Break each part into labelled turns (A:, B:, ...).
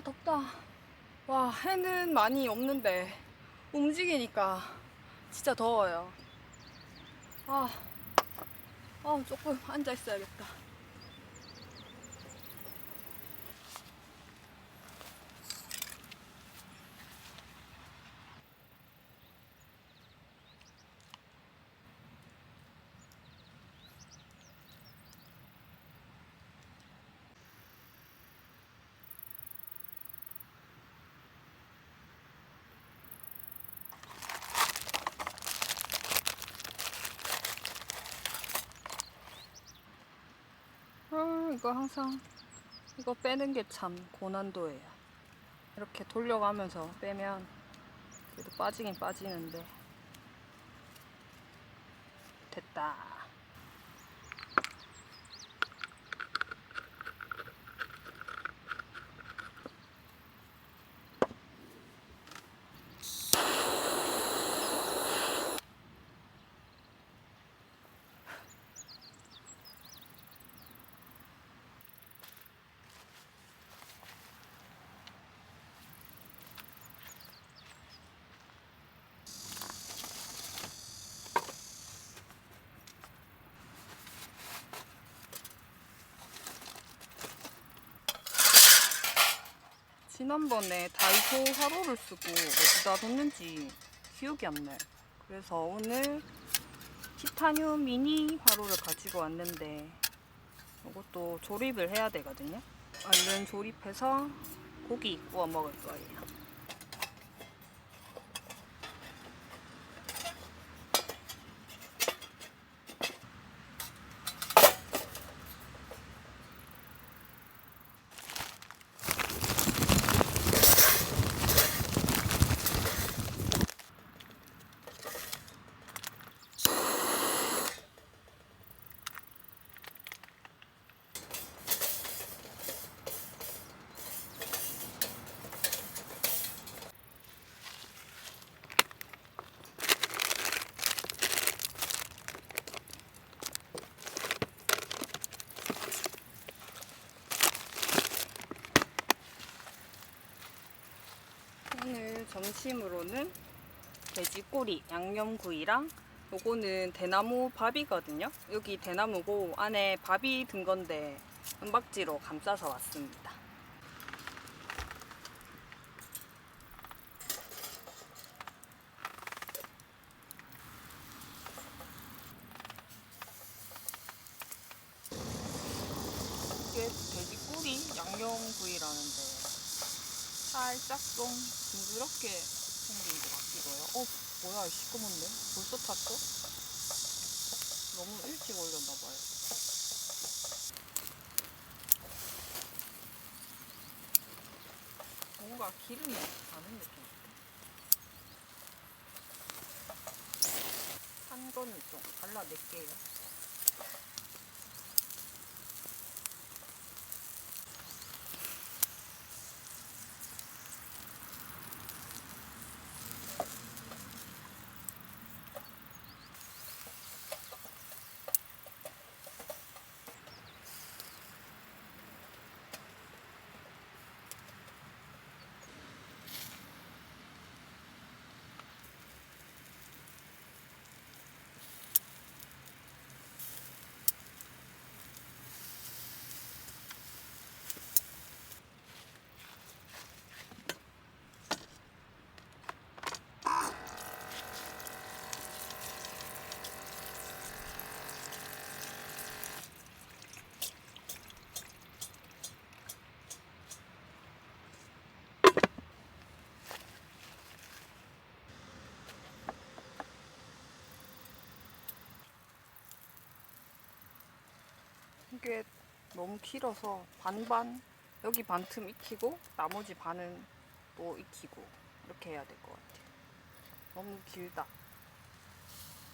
A: 덥다. 와, 해는 많이 없는데 움직이니까 진짜 더워요. 아, 조금 앉아 있어야겠다. 이거 항상 이거 빼는 게 참 고난도예요. 이렇게 돌려가면서 빼면 그래도 빠지긴 빠지는데. 됐다. 지난번에 다이소 화로를 쓰고 어디다 뒀는지 기억이 안 나요. 그래서 오늘 티타늄 미니 화로를 가지고 왔는데 이것도 조립을 해야 되거든요. 얼른 조립해서 고기 구워 먹을 거예요. 오늘 점심으로는 돼지꼬리 양념구이랑 요거는 대나무 밥이거든요. 여기 대나무고 안에 밥이 든 건데 은박지로 감싸서 왔습니다. 이게 돼지꼬리 양념구이라는데 살짝 좀 둥그렇게 생긴 것 같기도 해요. 뭐야, 시꺼먼데? 벌써 탔어? 너무 일찍 올렸나봐요. 뭔가 기름이 가는 느낌. 한 거는 좀 잘라낼게요. 이게 너무 길어서 반반, 여기 반틈 익히고 나머지 반은 또 익히고 이렇게 해야 될 것 같아요. 너무 길다.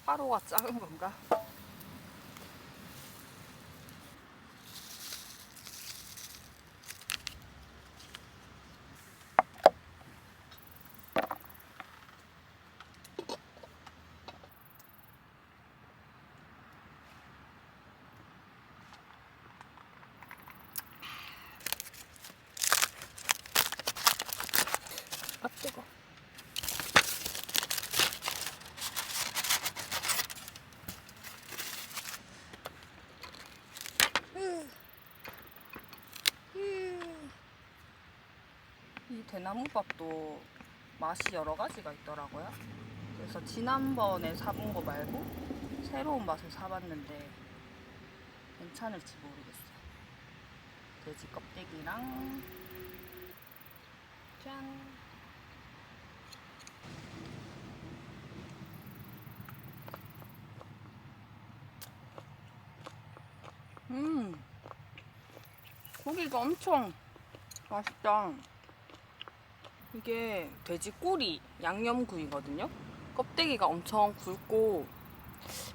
A: 화로가 작은 건가? 대나무밥도 맛이 여러 가지가 있더라고요. 그래서 지난번에 사본 거 말고 새로운 맛을 사봤는데 괜찮을지 모르겠어요. 돼지 껍데기랑 짠! 고기가 엄청 맛있다. 이게 돼지 꼬리 양념구이거든요. 껍데기가 엄청 굵고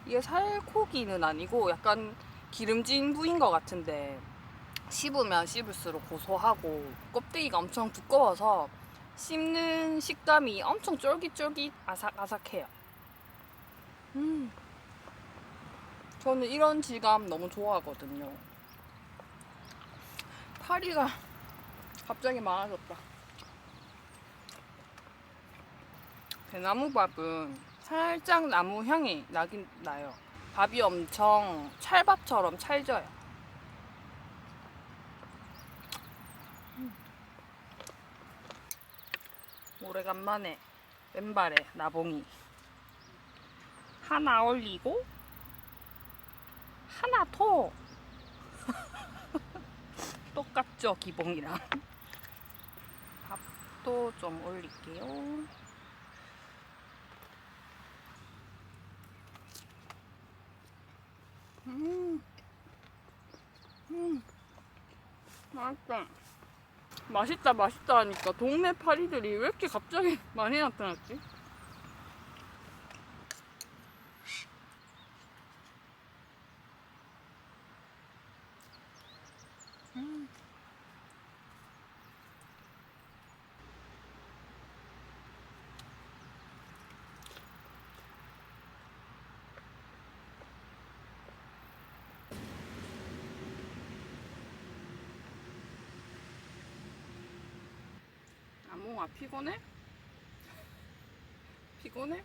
A: 이게 살코기는 아니고 약간 기름진 부위인 것 같은데 씹으면 씹을수록 고소하고 껍데기가 엄청 두꺼워서 씹는 식감이 엄청 쫄깃쫄깃 아삭아삭해요. 저는 이런 질감 너무 좋아하거든요. 파리가 갑자기 많아졌다. 대나무밥은 살짝 나무 향이 나긴 나요. 밥이 엄청 찰밥처럼 찰져요. 오래간만에 왼발에 나봉이 하나 올리고 하나 더 똑같죠, 기봉이랑. 밥도 좀 올릴게요. 맛있다. 맛있다 맛있다 하니까 동네 파리들이 왜 이렇게 갑자기 많이 나타났지? 아몽아 피곤해? 피곤해?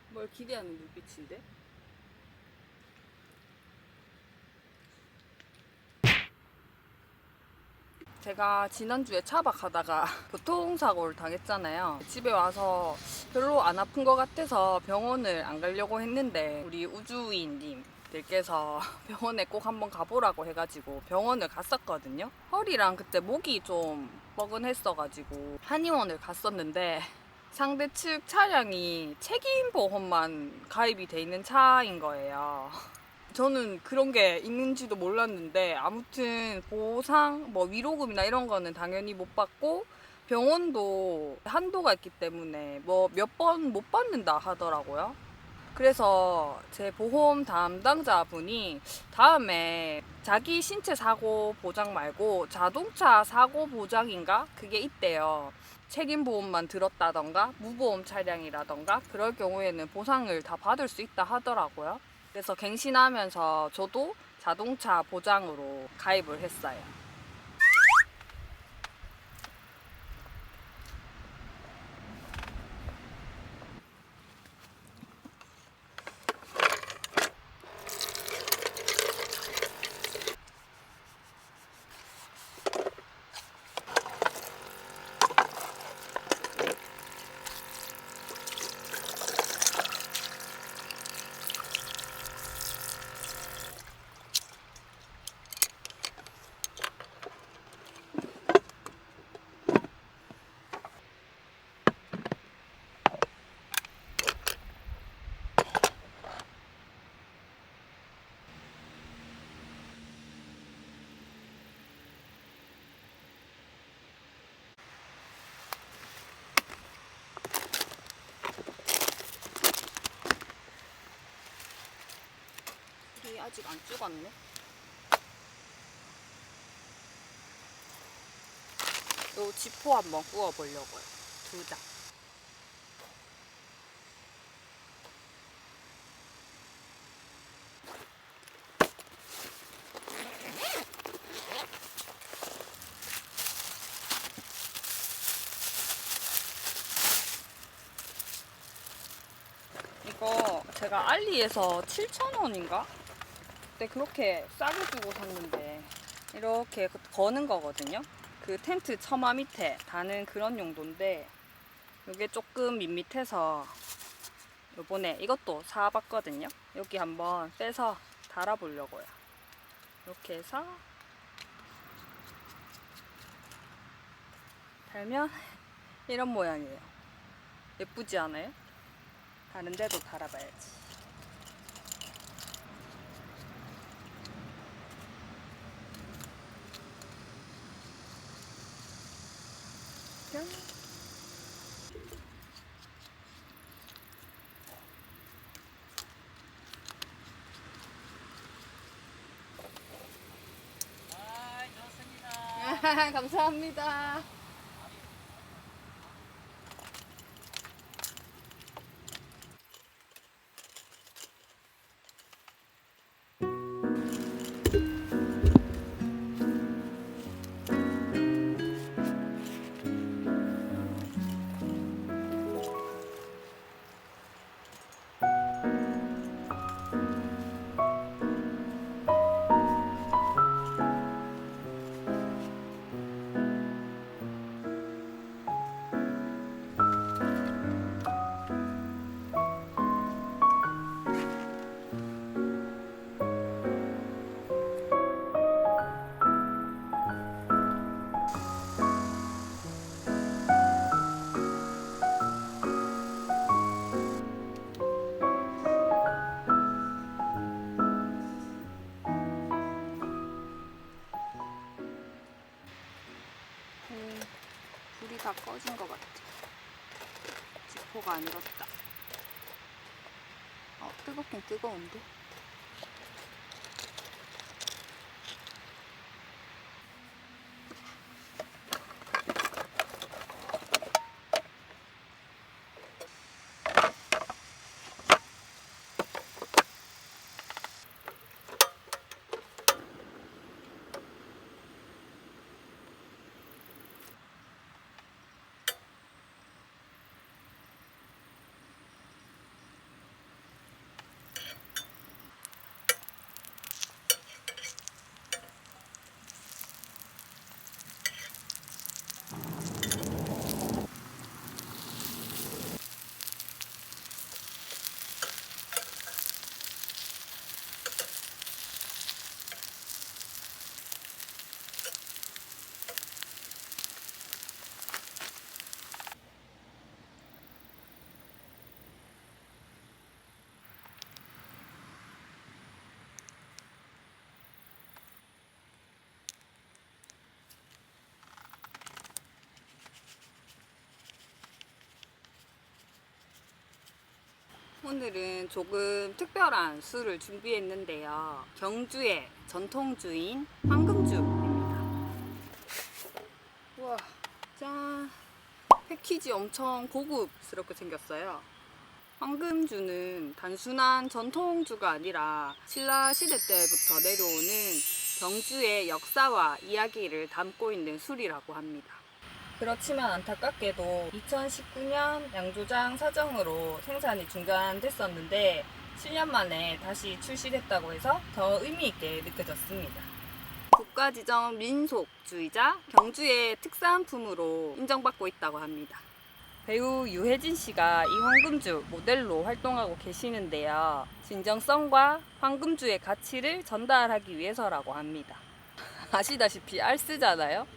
A: 뭘 기대하는 눈빛인데? 제가 지난주에 차박하다가 교통사고를 당했잖아요. 집에 와서 별로 안 아픈 것 같아서 병원을 안 가려고 했는데 우리 우주인님들께서 병원에 꼭 한번 가보라고 해가지고 병원을 갔었거든요. 허리랑 그때 목이 좀 뻐근했어가지고 한의원을 갔었는데 상대 측 차량이 책임보험만 가입이 돼 있는 차인 거예요. 저는 그런 게 있는지도 몰랐는데 아무튼 보상, 뭐 위로금이나 이런 거는 당연히 못 받고 병원도 한도가 있기 때문에 뭐 몇 번 못 받는다 하더라고요. 그래서 제 보험 담당자분이 다음에 자기 신체 사고 보장 말고 자동차 사고 보장인가? 그게 있대요. 책임보험만 들었다던가 무보험 차량이라던가 그럴 경우에는 보상을 다 받을 수 있다 하더라고요. 그래서 갱신하면서 저도 자동차 보장으로 가입을 했어요. 아직 안 죽었네. 요 지포 한번 구워보려고요. 2장. 이거 제가 알리에서 7,000원인가? 그때 그렇게 싸게 주고 샀는데 이렇게 거는 거거든요. 그 텐트 처마 밑에 다는 그런 용도인데 이게 조금 밋밋해서 요번에 이것도 사봤거든요. 여기 한번 빼서 달아보려고요. 이렇게 해서 달면 이런 모양이에요. 예쁘지 않아요? 다른 데도 달아봐야지. 짠. 좋습니다. 감사합니다. 불이 다 꺼진 것 같아. 지포가 안 익었다. 뜨겁긴 뜨거운데? 오늘은 조금 특별한 술을 준비했는데요. 경주의 전통주인 황금주입니다. 우와, 짠! 패키지 엄청 고급스럽게 생겼어요. 황금주는 단순한 전통주가 아니라 신라시대 때부터 내려오는 경주의 역사와 이야기를 담고 있는 술이라고 합니다. 그렇지만 안타깝게도 2019년 양조장 사정으로 생산이 중단됐었는데 7년 만에 다시 출시됐다고 해서 더 의미있게 느껴졌습니다. 국가지정 민속주이자 경주의 특산품으로 인정받고 있다고 합니다. 배우 유해진 씨가 이 황금주 모델로 활동하고 계시는데요. 진정성과 황금주의 가치를 전달하기 위해서라고 합니다. 아시다시피 알쓰잖아요.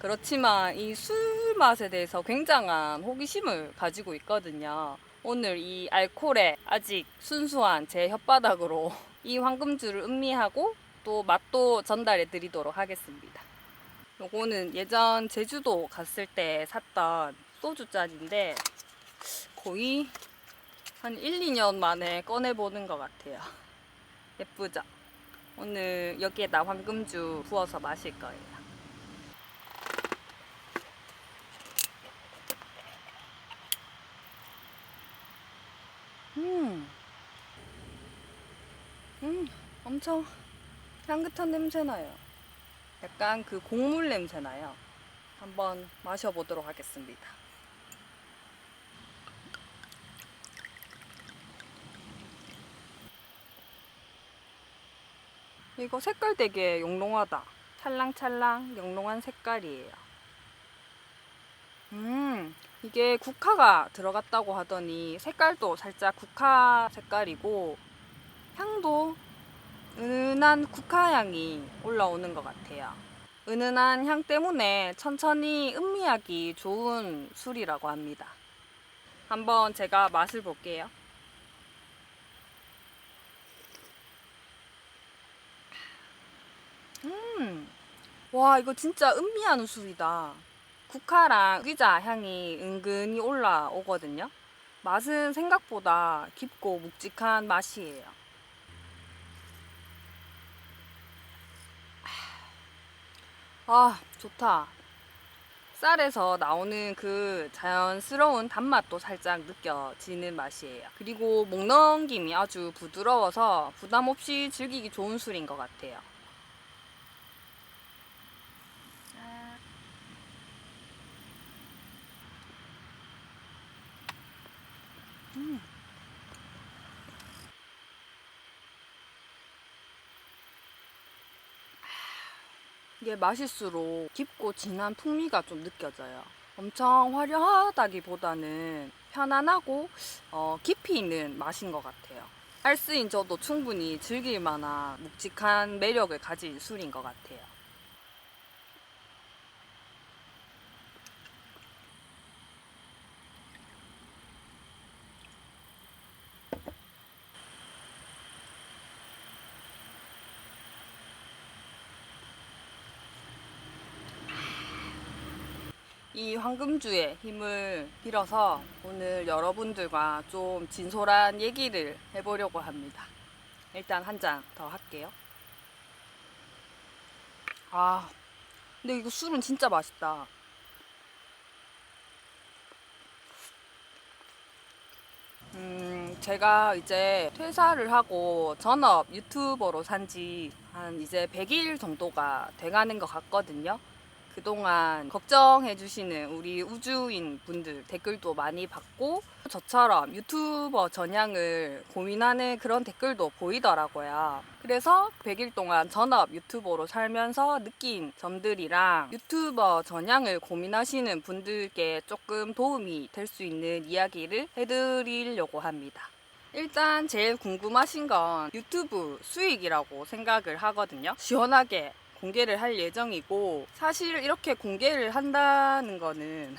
A: 그렇지만 이 술 맛에 대해서 굉장한 호기심을 가지고 있거든요. 오늘 이 알코올에 아직 순수한 제 혓바닥으로 이 황금주를 음미하고 또 맛도 전달해 드리도록 하겠습니다. 요거는 예전 제주도 갔을 때 샀던 소주잔인데 거의 한 1, 2년 만에 꺼내보는 것 같아요. 예쁘죠? 오늘 여기에다 황금주 부어서 마실 거예요. 엄청 향긋한 냄새 나요. 약간 그 곡물 냄새 나요. 한번 마셔보도록 하겠습니다. 이거 색깔 되게 영롱하다. 찰랑찰랑 영롱한 색깔이에요. 이게 국화가 들어갔다고 하더니 색깔도 살짝 국화 색깔이고 향도 은은한 국화 향이 올라오는 것 같아요. 은은한 향 때문에 천천히 음미하기 좋은 술이라고 합니다. 한번 제가 맛을 볼게요. 와, 이거 진짜 음미하는 술이다. 국화랑 유기자 향이 은근히 올라오거든요. 맛은 생각보다 깊고 묵직한 맛이에요. 아, 좋다. 쌀에서 나오는 그 자연스러운 단맛도 살짝 느껴지는 맛이에요. 그리고 목 넘김이 아주 부드러워서 부담 없이 즐기기 좋은 술인 것 같아요. 이게 마실수록 깊고 진한 풍미가 좀 느껴져요. 엄청 화려하다기보다는 편안하고 깊이 있는 맛인 것 같아요. 알스인 저도 충분히 즐길 만한 묵직한 매력을 가진 술인 것 같아요. 이 황금주의 힘을 빌어서 오늘 여러분들과 좀 진솔한 얘기를 해보려고 합니다. 일단 한 잔 더 할게요. 아, 근데 이거 술은 진짜 맛있다. 제가 이제 퇴사를 하고 전업 유튜버로 산지 한 이제 100일 정도가 돼가는 것 같거든요. 그동안 걱정해주시는 우리 우주인 분들 댓글도 많이 받고 저처럼 유튜버 전향을 고민하는 그런 댓글도 보이더라고요. 그래서 100일 동안 전업 유튜버로 살면서 느낀 점들이랑 유튜버 전향을 고민하시는 분들께 조금 도움이 될 수 있는 이야기를 해드리려고 합니다. 일단 제일 궁금하신 건 유튜브 수익이라고 생각을 하거든요. 시원하게 공개를 할 예정이고, 사실 이렇게 공개를 한다는 거는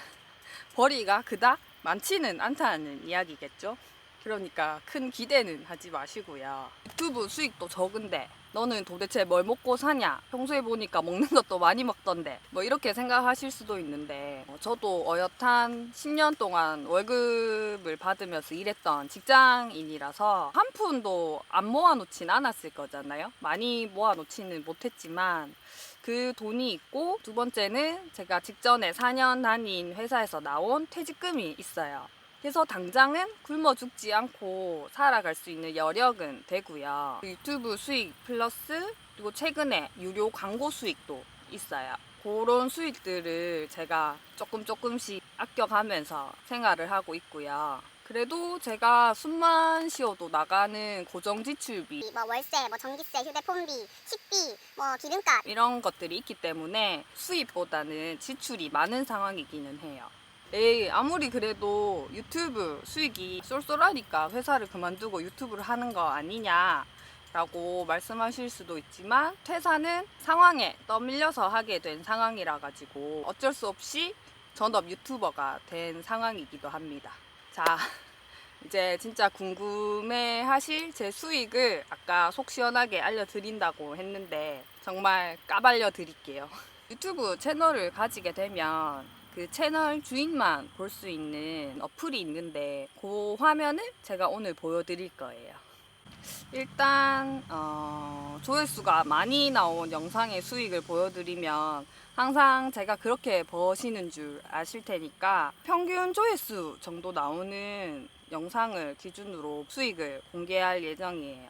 A: 벌이가 그닥 많지는 않다는 이야기겠죠. 그러니까 큰 기대는 하지 마시고요. 유튜브 수익도 적은데 너는 도대체 뭘 먹고 사냐? 평소에 보니까 먹는 것도 많이 먹던데 뭐 이렇게 생각하실 수도 있는데, 저도 어엿한 10년 동안 월급을 받으면서 일했던 직장인이라서 한 푼도 안 모아놓진 않았을 거잖아요. 많이 모아놓지는 못했지만 그 돈이 있고, 두 번째는 제가 직전에 4년 다닌 회사에서 나온 퇴직금이 있어요. 그래서 당장은 굶어 죽지 않고 살아갈 수 있는 여력은 되고요. 유튜브 수익 플러스 그리고 최근에 유료 광고 수익도 있어요. 그런 수익들을 제가 조금씩 아껴가면서 생활을 하고 있고요. 그래도 제가 숨만 쉬어도 나가는 고정 지출비,
B: 뭐 월세, 뭐 전기세, 휴대폰비, 식비, 뭐 기름값
A: 이런 것들이 있기 때문에 수입보다는 지출이 많은 상황이기는 해요. 에이, 아무리 그래도 유튜브 수익이 쏠쏠하니까 회사를 그만두고 유튜브를 하는 거 아니냐 라고 말씀하실 수도 있지만, 퇴사는 상황에 떠밀려서 하게 된 상황이라 가지고 어쩔 수 없이 전업 유튜버가 된 상황이기도 합니다. 자, 이제 진짜 궁금해 하실 제 수익을 아까 속 시원하게 알려드린다고 했는데 정말 까발려 드릴게요. 유튜브 채널을 가지게 되면 그 채널 주인만 볼 수 있는 어플이 있는데, 그 화면을 제가 오늘 보여드릴 거예요. 일단 조회수가 많이 나온 영상의 수익을 보여드리면 항상 제가 그렇게 버시는 줄 아실 테니까, 평균 조회수 정도 나오는 영상을 기준으로 수익을 공개할 예정이에요.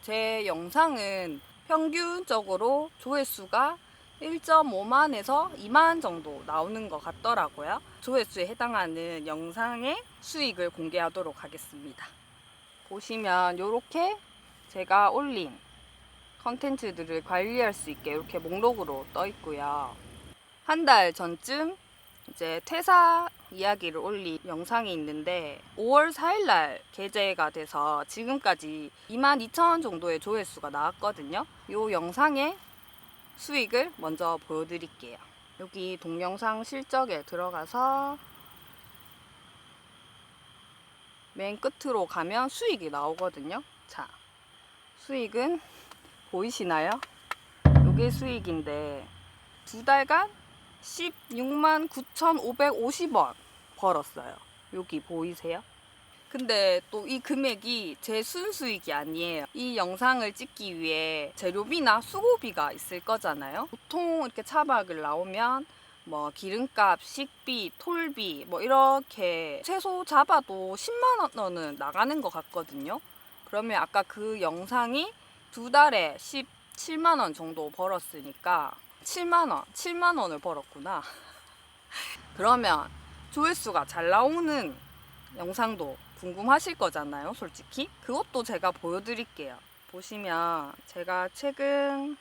A: 제 영상은 평균적으로 조회수가 1.5만에서 2만 정도 나오는 것 같더라고요. 조회수에 해당하는 영상의 수익을 공개하도록 하겠습니다. 보시면 이렇게 제가 올린 컨텐츠들을 관리할 수 있게 이렇게 목록으로 떠 있고요. 한 달 전쯤 이제 퇴사 이야기를 올린 영상이 있는데 5월 4일날 게재가 돼서 지금까지 22,000원 정도의 조회수가 나왔거든요. 이 영상의 수익을 먼저 보여드릴게요. 여기 동영상 실적에 들어가서 맨 끝으로 가면 수익이 나오거든요. 자, 수익은 보이시나요? 이게 수익인데 2달간 16만 9,550원 벌었어요. 여기 보이세요? 근데 또 이 금액이 제 순수익이 아니에요. 이 영상을 찍기 위해 재료비나 수고비가 있을 거잖아요. 보통 이렇게 차박을 나오면 뭐 기름값, 식비, 톨비 뭐 이렇게 최소 잡아도 10만 원은 나가는 것 같거든요. 그러면 아까 그 영상이 2달에 17만 원 정도 벌었으니까 7만 원을 벌었구나. 그러면 조회수가 잘 나오는 영상도 궁금하실 거잖아요, 솔직히. 그것도 제가 보여드릴게요. 보시면 제가 최근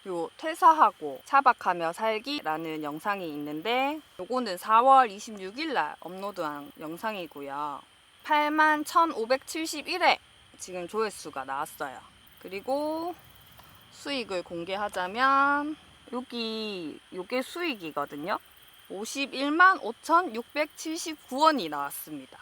A: 요 퇴사하고 차박하며 살기라는 영상이 있는데 요거는 4월 26일 날 업로드한 영상이고요. 81,571회 지금 조회수가 나왔어요. 그리고 수익을 공개하자면 요게 수익이거든요. 51만 5,679원이 나왔습니다.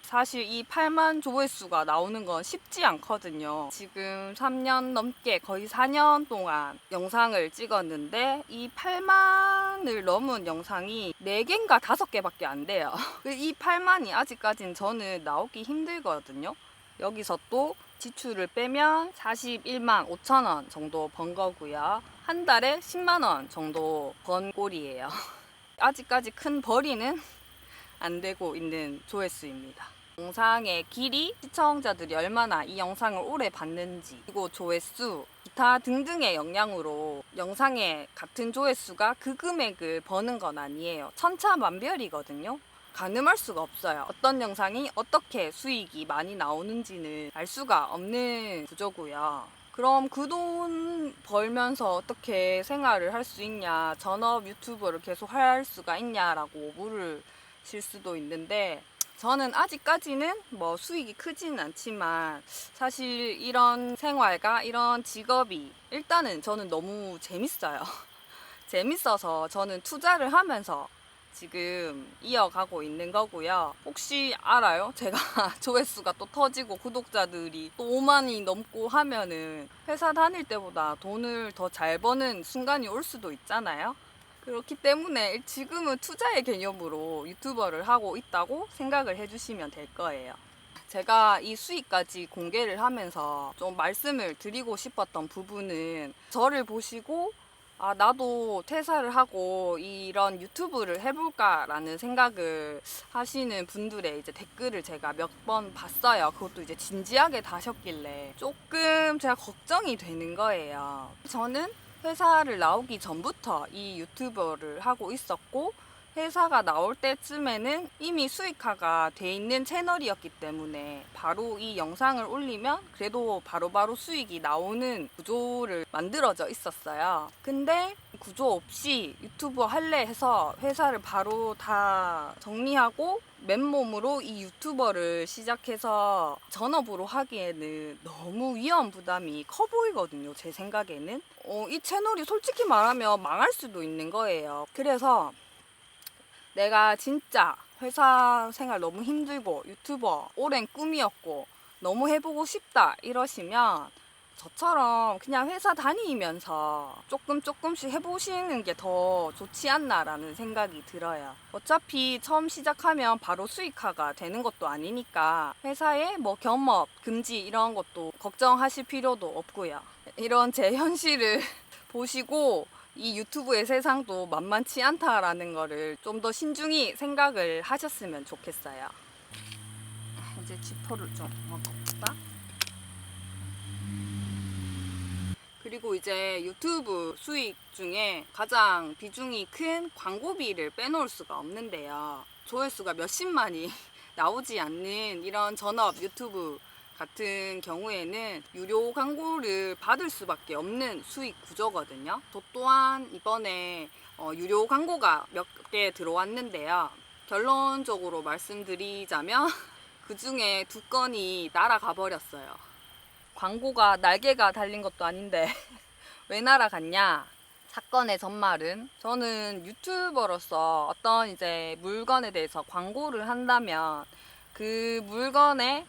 A: 사실 이 8만 조회수가 나오는 건 쉽지 않거든요. 지금 3년 넘게 거의 4년 동안 영상을 찍었는데 이 8만을 넘은 영상이 4개인가 5개밖에 안 돼요. 이 8만이 아직까지는 저는 나오기 힘들거든요. 여기서 또 지출을 빼면 41만 5천 원 정도 번 거고요. 한 달에 10만 원 정도 번 꼴이에요. 아직까지 큰 벌이는 안 되고 있는 조회수입니다. 영상의 길이, 시청자들이 얼마나 이 영상을 오래 봤는지, 그리고 조회수, 기타 등등의 영향으로 영상의 같은 조회수가 그 금액을 버는 건 아니에요. 천차만별이거든요. 가늠할 수가 없어요. 어떤 영상이 어떻게 수익이 많이 나오는지는 알 수가 없는 구조고요. 그럼 그 돈 벌면서 어떻게 생활을 할 수 있냐, 전업 유튜버를 계속 할 수가 있냐라고 물으실 수도 있는데, 저는 아직까지는 뭐 수익이 크지는 않지만 사실 이런 생활과 이런 직업이 일단은 저는 너무 재밌어요. 재밌어서 저는 투자를 하면서 지금 이어가고 있는 거고요. 혹시 알아요? 제가 조회수가 또 터지고 구독자들이 또 5만이 넘고 하면은 회사 다닐 때보다 돈을 더 잘 버는 순간이 올 수도 있잖아요. 그렇기 때문에 지금은 투자의 개념으로 유튜버를 하고 있다고 생각을 해주시면 될 거예요. 제가 이 수익까지 공개를 하면서 좀 말씀을 드리고 싶었던 부분은, 저를 보시고 아, 나도 퇴사를 하고 이런 유튜브를 해볼까라는 생각을 하시는 분들의 이제 댓글을 제가 몇 번 봤어요. 그것도 이제 진지하게 다셨길래 조금 제가 걱정이 되는 거예요. 저는 회사를 나오기 전부터 이 유튜버를 하고 있었고, 회사가 나올 때쯤에는 이미 수익화가 돼 있는 채널이었기 때문에 바로 이 영상을 올리면 그래도 바로바로 수익이 나오는 구조를 만들어져 있었어요. 근데 구조 없이 유튜버 할래 해서 회사를 바로 다 정리하고 맨몸으로 이 유튜버를 시작해서 전업으로 하기에는 너무 위험 부담이 커 보이거든요, 제 생각에는. 이 채널이 솔직히 말하면 망할 수도 있는 거예요. 그래서 내가 진짜 회사 생활 너무 힘들고 유튜버 오랜 꿈이었고 너무 해보고 싶다 이러시면 저처럼 그냥 회사 다니면서 조금씩 해보시는 게 더 좋지 않나라는 생각이 들어요. 어차피 처음 시작하면 바로 수익화가 되는 것도 아니니까 회사에 뭐 겸업, 금지 이런 것도 걱정하실 필요도 없고요. 이런 제 현실을 보시고 이 유튜브의 세상도 만만치 않다라는 거를 좀 더 신중히 생각을 하셨으면 좋겠어요. 이제 지퍼를 좀 먹어볼까? 그리고 이제 유튜브 수익 중에 가장 비중이 큰 광고비를 빼놓을 수가 없는데요. 조회수가 몇십만이 나오지 않는 이런 전업 유튜브 같은 경우에는 유료 광고를 받을 수밖에 없는 수익 구조거든요. 저 또한 이번에 유료 광고가 몇 개 들어왔는데요. 결론적으로 말씀드리자면 그 중에 2건이 날아가 버렸어요. 광고가 날개가 달린 것도 아닌데 왜 날아갔냐? 사건의 전말은 저는 유튜버로서 어떤 이제 물건에 대해서 광고를 한다면 그 물건의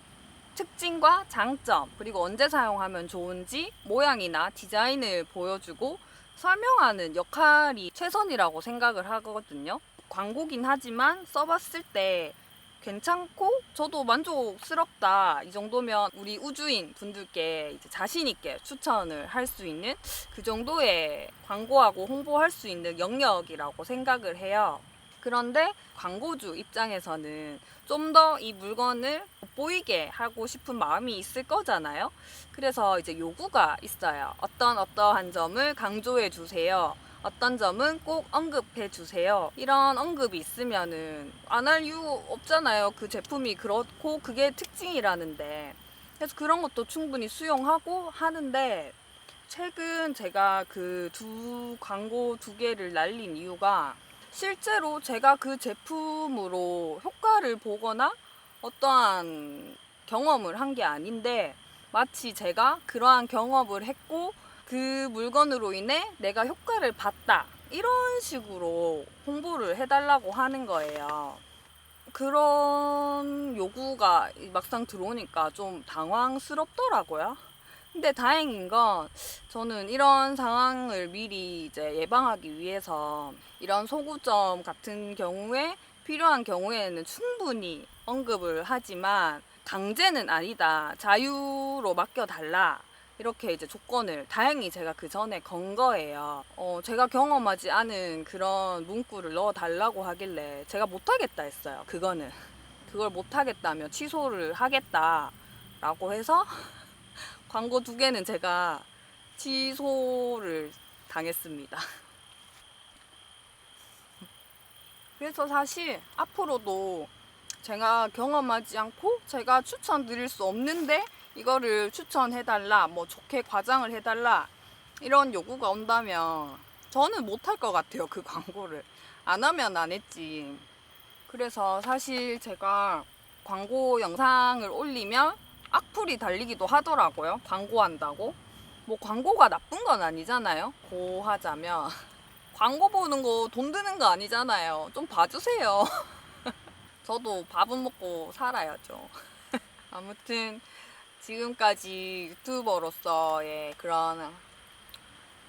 A: 특징과 장점, 그리고 언제 사용하면 좋은지 모양이나 디자인을 보여주고 설명하는 역할이 최선이라고 생각을 하거든요. 광고긴 하지만 써봤을 때 괜찮고 저도 만족스럽다, 이 정도면 우리 우주인 분들께 이제 자신 있게 추천을 할 수 있는 그 정도의 광고하고 홍보할 수 있는 영역이라고 생각을 해요. 그런데 광고주 입장에서는 좀 더 이 물건을 돋보이게 하고 싶은 마음이 있을 거잖아요. 그래서 이제 요구가 있어요. 어떠한 점을 강조해 주세요. 어떤 점은 꼭 언급해 주세요. 이런 언급이 있으면은 안 할 이유 없잖아요. 그 제품이 그렇고 그게 특징이라는데. 그래서 그런 것도 충분히 수용하고 하는데, 최근 제가 그 광고 2개를 날린 이유가 실제로 제가 그 제품으로 효과를 보거나 어떠한 경험을 한 게 아닌데, 마치 제가 그러한 경험을 했고 그 물건으로 인해 내가 효과를 봤다, 이런 식으로 홍보를 해달라고 하는 거예요. 그런 요구가 막상 들어오니까 좀 당황스럽더라고요. 근데 다행인 건 저는 이런 상황을 미리 이제 예방하기 위해서 이런 소구점 같은 경우에 필요한 경우에는 충분히 언급을 하지만 강제는 아니다, 자유로 맡겨달라, 이렇게 이제 조건을 다행히 제가 그 전에 건 거예요. 제가 경험하지 않은 그런 문구를 넣어달라고 하길래 제가 못하겠다 했어요. 그걸 못하겠다며 취소를 하겠다라고 해서 광고 2개는 제가 취소를 당했습니다. 그래서 사실 앞으로도 제가 경험하지 않고 제가 추천드릴 수 없는데 이거를 추천해달라, 뭐 좋게 과장을 해달라, 이런 요구가 온다면 저는 못할 것 같아요. 그 광고를 안 하면 안 했지. 그래서 사실 제가 광고 영상을 올리면 악플이 달리기도 하더라고요. 광고한다고. 뭐 광고가 나쁜 건 아니잖아요. 고하자면 광고 보는 거 돈 드는 거 아니잖아요. 좀 봐주세요. 저도 밥은 먹고 살아야죠. 아무튼 지금까지 유튜버로서의 그런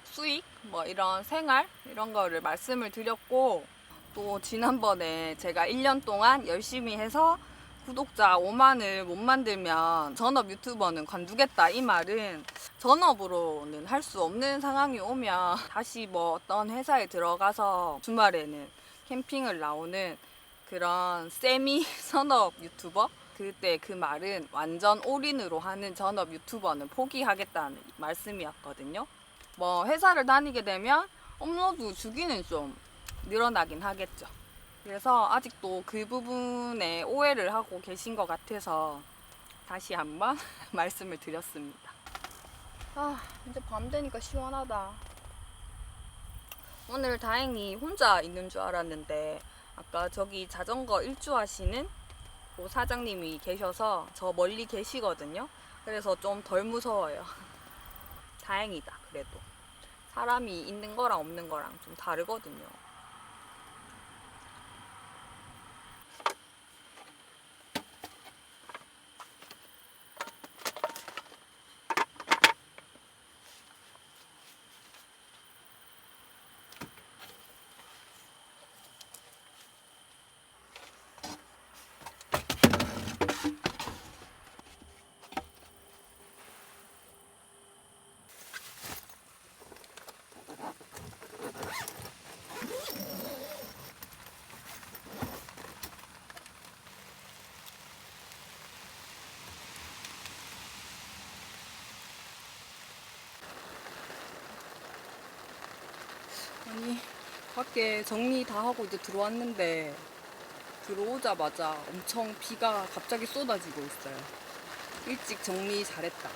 A: 수익, 뭐 이런 생활, 이런 거를 말씀을 드렸고, 또 지난번에 제가 1년 동안 열심히 해서 구독자 5만을 못 만들면 전업 유튜버는 관두겠다, 이 말은 전업으로는 할 수 없는 상황이 오면 다시 뭐 어떤 회사에 들어가서 주말에는 캠핑을 나오는 그런 세미 선업 유튜버, 그때 그 말은 완전 올인으로 하는 전업 유튜버는 포기하겠다는 말씀이었거든요. 뭐 회사를 다니게 되면 업로드 주기는 좀 늘어나긴 하겠죠. 그래서 아직도 그 부분에 오해를 하고 계신 것 같아서 다시 한번 말씀을 드렸습니다. 이제 밤 되니까 시원하다. 오늘 다행히 혼자 있는 줄 알았는데 아까 저기 자전거 일주하시는 그 사장님이 계셔서 저 멀리 계시거든요. 그래서 좀 덜 무서워요. 다행이다. 그래도 사람이 있는 거랑 없는 거랑 좀 다르거든요. 아니, 밖에 정리 다 하고 이제 들어왔는데 들어오자마자 엄청 비가 갑자기 쏟아지고 있어요. 일찍 정리 잘했다.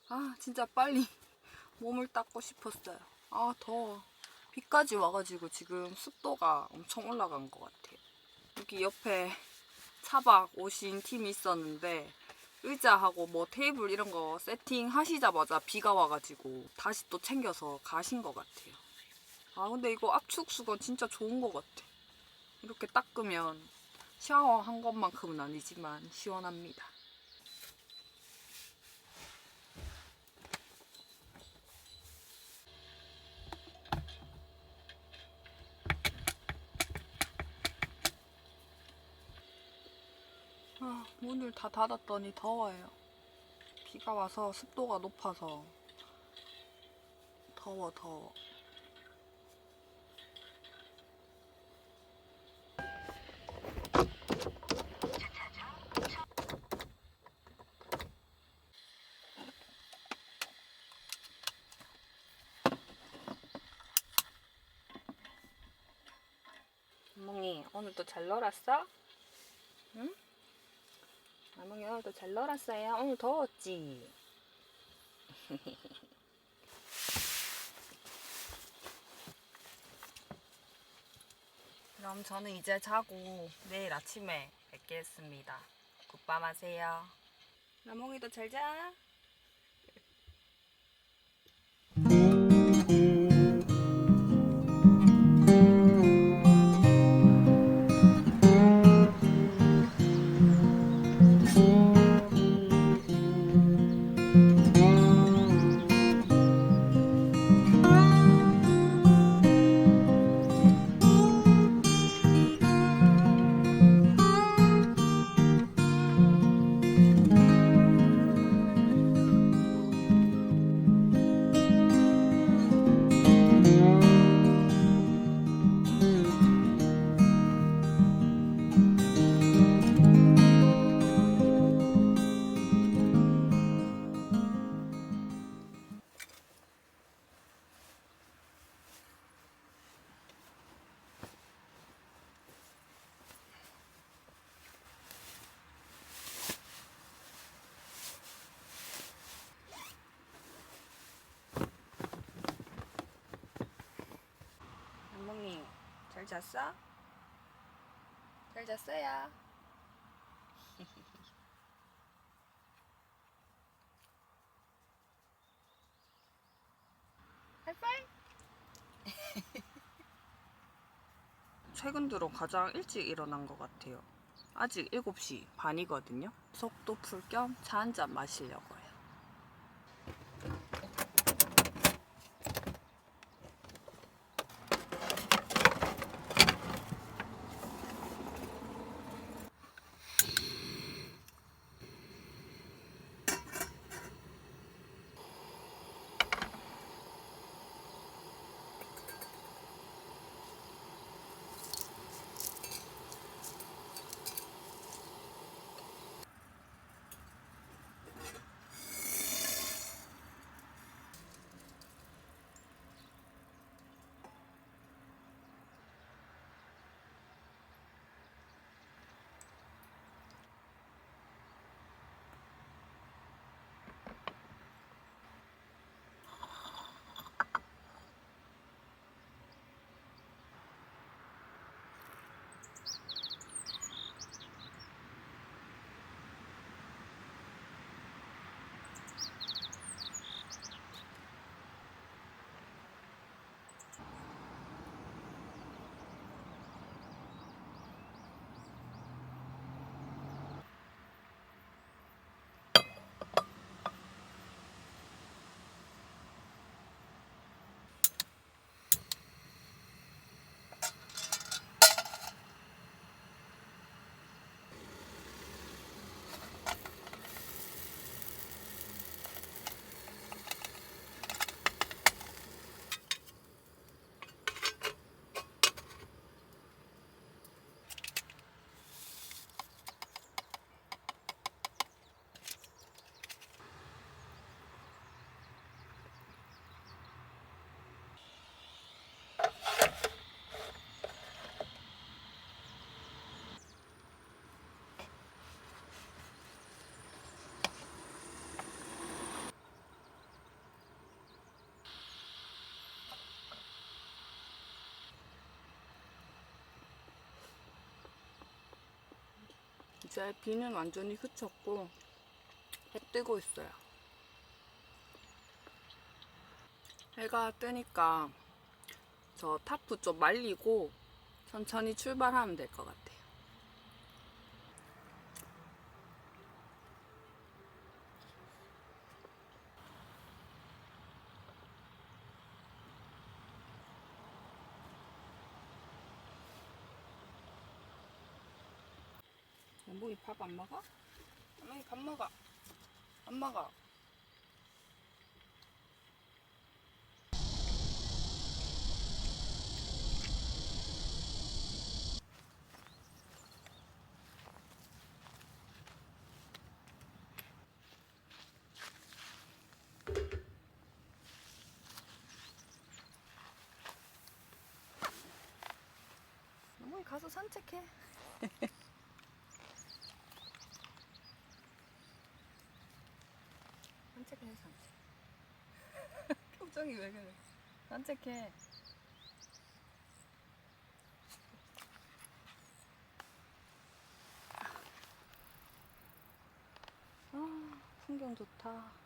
A: 아, 진짜 빨리 몸을 닦고 싶었어요. 아, 더워. 비까지 와가지고 지금 습도가 엄청 올라간 것 같아요. 여기 옆에 차박 오신 팀이 있었는데 의자하고 뭐 테이블 이런 거 세팅 하시자마자 비가 와가지고 다시 또 챙겨서 가신 것 같아요. 아, 근데 이거 압축 수건 진짜 좋은 것 같아. 이렇게 닦으면 샤워한 것만큼은 아니지만 시원합니다. 아, 문을 다 닫았더니 더워요. 비가 와서 습도가 높아서 더워. 멍이 오늘도 잘 놀았어? 응? 멍이 오늘도 잘 놀았어요? 오늘 더웠지? 그럼 저는 이제 자고 내일 아침에 뵙겠습니다. 굿밤 하세요. 나몽이도 잘 자. 나몽이 잘 잤어? 잘 잤어요? 하이파이! 최근 들어 가장 일찍 일어난 것 같아요. 아직 7시 반이거든요. 속도 풀 겸 차 한 잔 마시려고요. 이제 비는 완전히 그쳤고 해 뜨고 있어요. 해가 뜨니까 저 타프 좀 말리고 천천히 출발하면 될 것 같아요. 연봉이 밥 안 먹어? 연봉이 밥 먹어. 안 먹어. 연봉이 가서 산책해. 산책해, 산책. 표정이 왜 그래? 산책해. 아, 풍경 좋다.